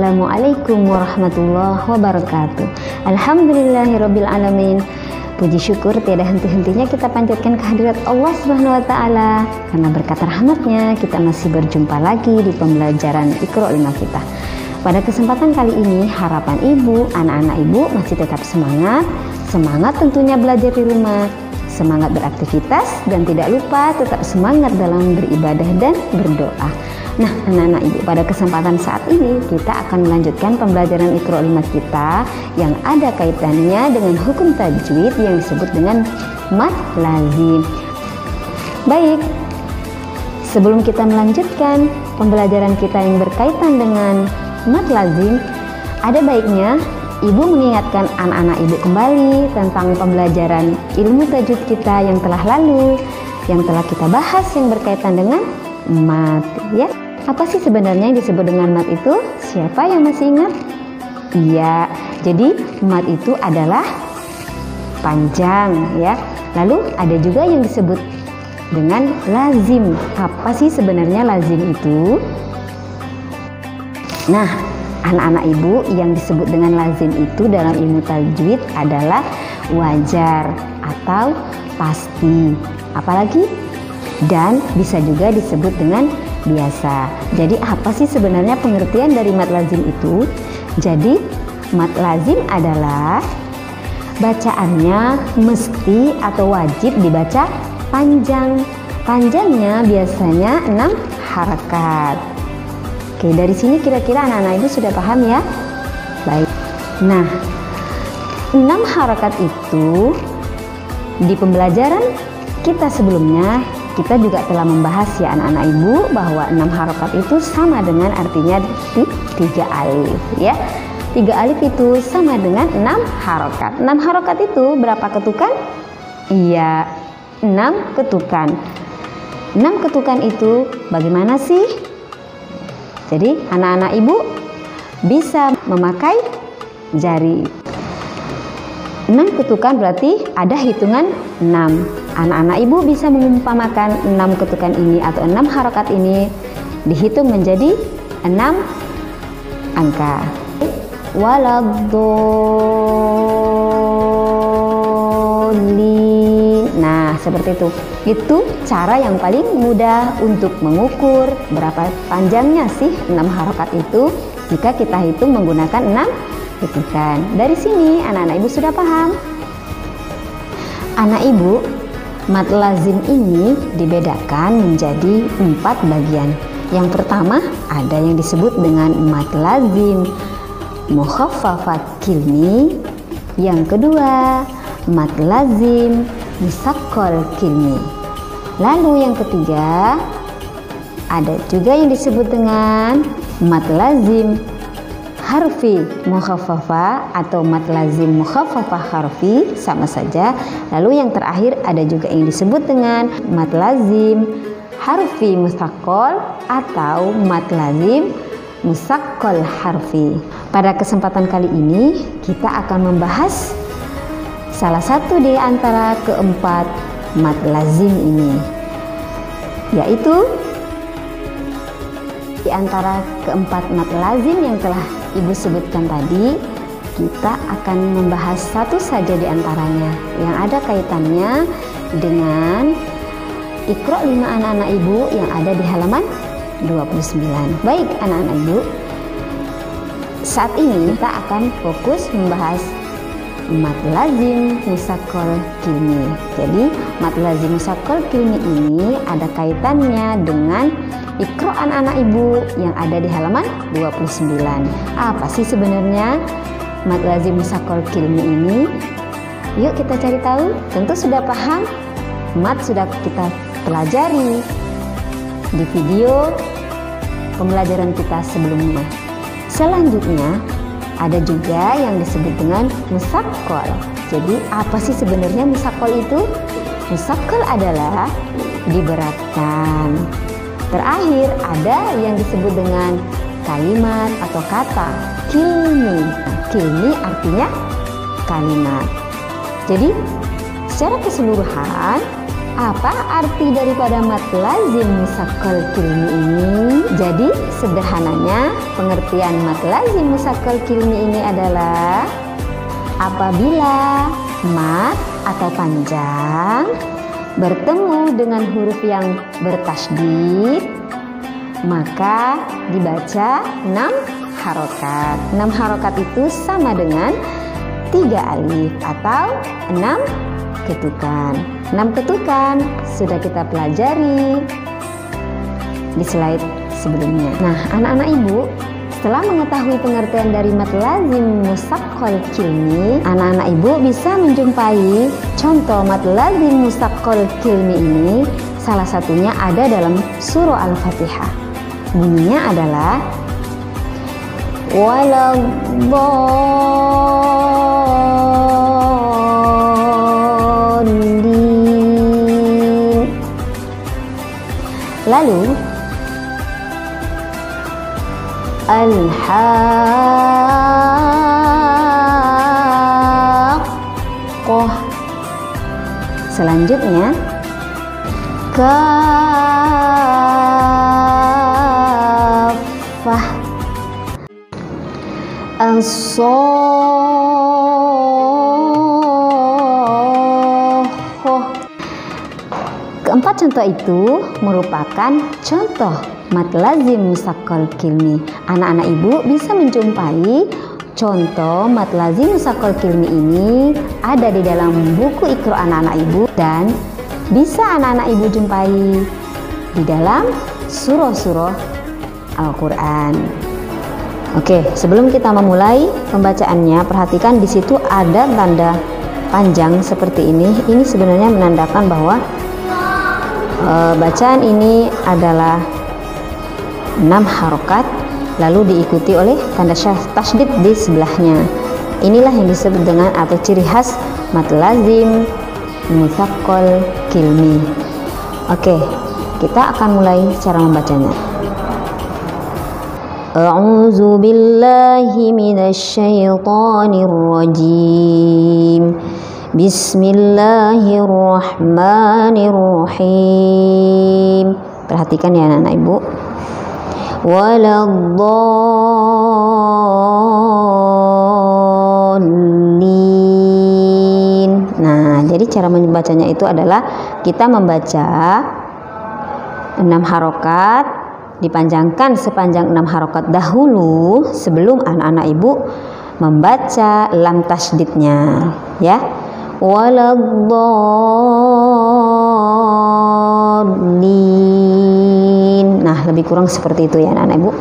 Assalamualaikum warahmatullahi wabarakatuh. Alhamdulillahirabbil alamin. Puji syukur tiada henti-hentinya kita panjatkan kehadirat Allah Subhanahu wa taala. Karena berkat rahmatnya kita masih berjumpa lagi di pembelajaran Iqra 5 kita. Pada kesempatan kali ini harapan ibu, anak-anak ibu masih tetap semangat. Semangat tentunya belajar di rumah, semangat beraktivitas, dan tidak lupa tetap semangat dalam beribadah dan berdoa. Nah, anak-anak ibu, pada kesempatan saat ini kita akan melanjutkan pembelajaran Iqra 5 kita yang ada kaitannya dengan hukum tajwid yang disebut dengan mad lazim. Baik, sebelum kita melanjutkan pembelajaran kita yang berkaitan dengan mad lazim, ada baiknya ibu mengingatkan anak-anak ibu kembali tentang pembelajaran ilmu tajwid kita yang telah lalu, yang telah kita bahas yang berkaitan dengan mad, ya. Apa sih sebenarnya yang disebut dengan mad itu? Siapa yang masih ingat? Iya, jadi mad itu adalah panjang, ya. Lalu ada juga yang disebut dengan lazim. Apa sih sebenarnya lazim itu? Nah, anak-anak ibu, yang disebut dengan lazim itu dalam ilmu tajwid adalah wajar atau pasti. Apalagi? Dan bisa juga disebut dengan biasa. Jadi apa sih sebenarnya pengertian dari mad lazim itu? Jadi mad lazim adalah bacaannya mesti atau wajib dibaca panjang. Panjangnya biasanya 6 harakat. Oke, dari sini kira-kira anak-anak ibu sudah paham ya? Baik. Nah, 6 harakat itu di pembelajaran kita sebelumnya kita juga telah membahas ya anak-anak ibu bahwa 6 harakat itu sama dengan artinya 3 alif, ya. 3 alif itu sama dengan 6 harakat. 6 harakat itu berapa ketukan? Iya, 6 ketukan. 6 ketukan itu bagaimana sih? Jadi anak-anak ibu bisa memakai jari. 6 ketukan berarti ada hitungan 6. Anak-anak ibu bisa mengumpamakan 6 ketukan ini atau 6 harakat ini dihitung menjadi 6 angka. Waladhdallin. Nah, seperti itu. Itu cara yang paling mudah untuk mengukur berapa panjangnya sih 6 harakat itu jika kita hitung menggunakan 6 ketukan. Dari sini anak-anak ibu sudah paham. Anak ibu, mad lazim ini dibedakan menjadi 4 bagian. Yang pertama ada yang disebut dengan mad lazim mukhaffafat kilmi. Yang kedua mad lazim musaqqal kilmi. Lalu yang ketiga ada juga yang disebut dengan mad lazim harfi mukhaffafa atau mad lazim mukhaffafah harfi, sama saja. Lalu yang terakhir ada juga yang disebut dengan mad lazim harfi musaqqal atau mad lazim musaqqal harfi. Pada kesempatan kali ini kita akan membahas salah satu di antara keempat mad lazim ini, yaitu di antara keempat mad lazim yang telah ibu sebutkan tadi, kita akan membahas satu saja di antaranya yang ada kaitannya dengan Iqra 5 anak-anak ibu yang ada di halaman 29. Baik anak-anak ibu, saat ini kita akan fokus membahas mad lazim musaqqal kilmi. Jadi mad lazim musaqqal kilmi ini ada kaitannya dengan Iqra anak-anak ibu yang ada di halaman 29. Apa sih sebenarnya mad lazim musaqqal kilmi ini? Yuk kita cari tahu. Tentu sudah paham, mad sudah kita pelajari di video pembelajaran kita sebelumnya. Selanjutnya ada juga yang disebut dengan musaqqal. Jadi apa sih sebenarnya musaqqal itu? Musaqqal adalah diberatkan. Terakhir ada yang disebut dengan kalimat atau kata kilmi. Kilmi artinya kalimat. Jadi secara keseluruhan apa arti daripada mad lazim musaqqal kilmi ini? Jadi sederhananya pengertian mad lazim musaqqal kilmi ini adalah apabila mad atau panjang bertemu dengan huruf yang bertasydid, maka dibaca 6 harokat. 6 harokat itu sama dengan 3 alif atau 6 ketukan. 6 ketukan sudah kita pelajari di slide sebelumnya. Nah, anak-anak ibu, setelah mengetahui pengertian dari mad lazim musaqqal kilmi, anak-anak ibu bisa menjumpai contoh mad lazim musaqqal kilmi ini. Salah satunya ada dalam surah Al-Fatihah. Bunyinya adalah waladdallin. Lalu al-haqqah. Selanjutnya kafah, as-sokhah. Keempat contoh itu merupakan contoh mad lazim musaqqal kilmi. Anak-anak ibu bisa menjumpai contoh mad lazim musaqqal kilmi ini ada di dalam buku Iqra anak-anak ibu dan bisa anak-anak ibu jumpai di dalam surah-surah Al-Quran. Oke, sebelum kita memulai pembacaannya, perhatikan di situ ada tanda panjang seperti ini. Ini sebenarnya menandakan bahwa bacaan ini adalah 6 harokat, lalu diikuti oleh tanda tasydid di sebelahnya. Inilah yang disebut dengan atau ciri khas mad lazim musaqqal kilmi. Oke, kita akan mulai cara membacanya. A'udzu billahi minasyaitonir rajim. Bismillahirrahmanirrahim. Perhatikan ya anak-anak ibu. Waladdallin. Nah, jadi cara membacanya itu adalah kita membaca 6 harokat, dipanjangkan sepanjang 6 harokat dahulu sebelum anak-anak ibu membaca lam tasydidnya, ya. Waladdallin. Nah, lebih kurang seperti itu ya anak-anak ibu.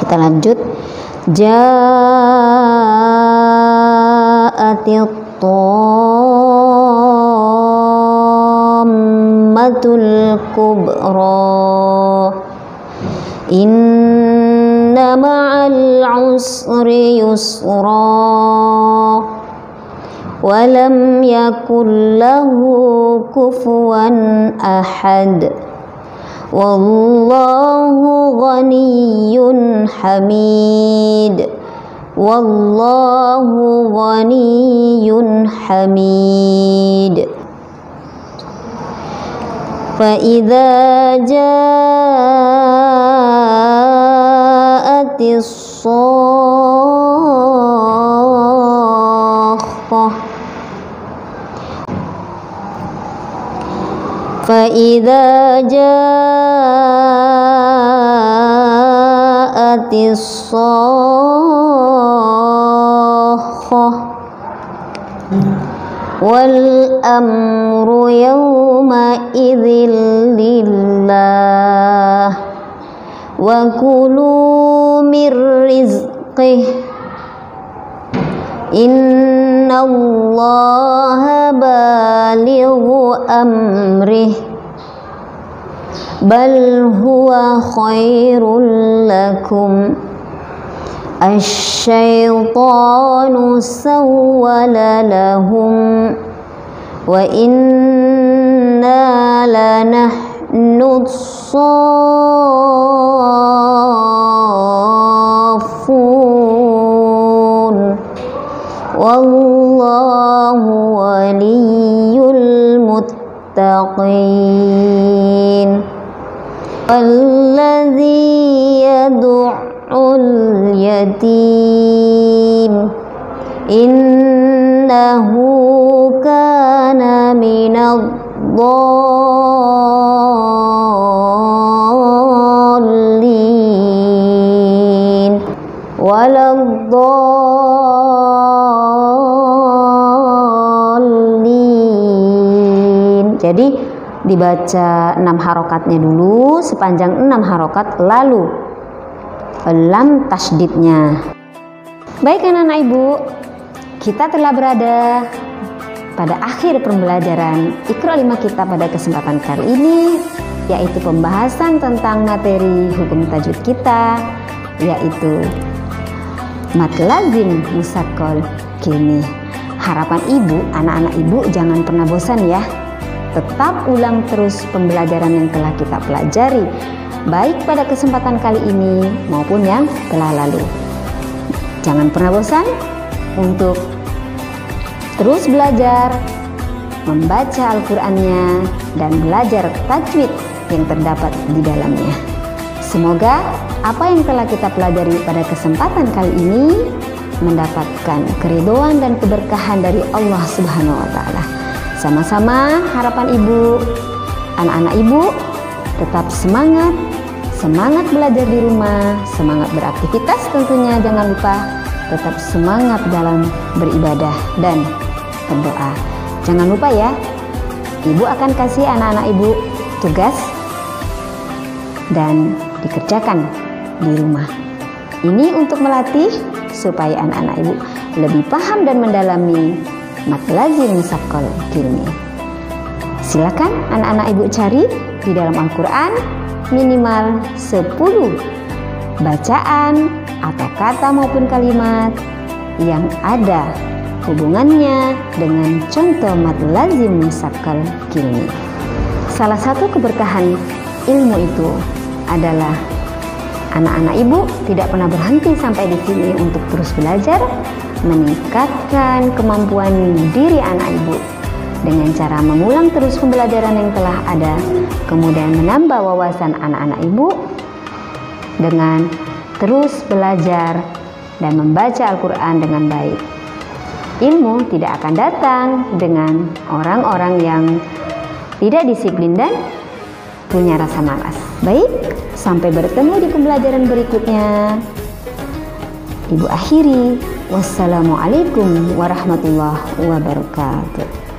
Kita lanjut. Ja'atit tammatul kubra. Inna ma'al usri yusra. Walam yakul lahu kufuwan ahad. Wallahu ghaniyyun hamid. Wallahu ghaniyyun hamid. Fa idza ja'atis shakhah. Fa idza ja'atis shakhah. Wal amru yawma idzil lillah wa kulu mir rizqih innallaha balighu amrih bal huwa khairul lakum asyaitanu sawwala lahum wa inna lanahnu saffun wallahu waliyul muttaqin. المتقين الذي يدع اليتيم إنه كان من الضالين ولا الضالين. Jadi dibaca 6 harokatnya dulu sepanjang 6 harokat, lalu lam tasydidnya. Baik anak-anak ibu, kita telah berada pada akhir pembelajaran Iqra 5 kita pada kesempatan kali ini, yaitu pembahasan tentang materi hukum tajwid kita, yaitu mad lazim musaqqal kilmi. Harapan ibu, anak-anak ibu jangan pernah bosan ya. Tetap ulang terus pembelajaran yang telah kita pelajari, baik pada kesempatan kali ini maupun yang telah lalu. Jangan pernah bosan untuk terus belajar, membaca Al-Qur'annya, dan belajar tajwid yang terdapat di dalamnya. Semoga apa yang telah kita pelajari pada kesempatan kali ini mendapatkan keridhaan dan keberkahan dari Allah Subhanahu wa Ta'ala. Sama-sama harapan ibu, anak-anak ibu tetap semangat belajar di rumah, semangat beraktivitas tentunya, jangan lupa tetap semangat dalam beribadah dan berdoa. Jangan lupa ya, ibu akan kasih anak-anak ibu tugas dan dikerjakan di rumah. Ini untuk melatih supaya anak-anak ibu lebih paham dan mendalami mad lazim musaqqal kilmi. Silakan anak-anak ibu cari di dalam Al-Quran minimal 10 bacaan atau kata maupun kalimat yang ada hubungannya dengan contoh mad lazim musaqqal kilmi. Salah satu keberkahan ilmu itu adalah anak-anak ibu tidak pernah berhenti sampai di sini untuk terus belajar, meningkatkan kemampuan diri anak ibu dengan cara mengulang terus pembelajaran yang telah ada, kemudian menambah wawasan anak-anak ibu dengan terus belajar dan membaca Al-Quran dengan baik. Ilmu tidak akan datang dengan orang-orang yang tidak disiplin dan punya rasa malas. Baik, sampai bertemu di pembelajaran berikutnya. Ibu akhiri, wassalamualaikum warahmatullahi wabarakatuh.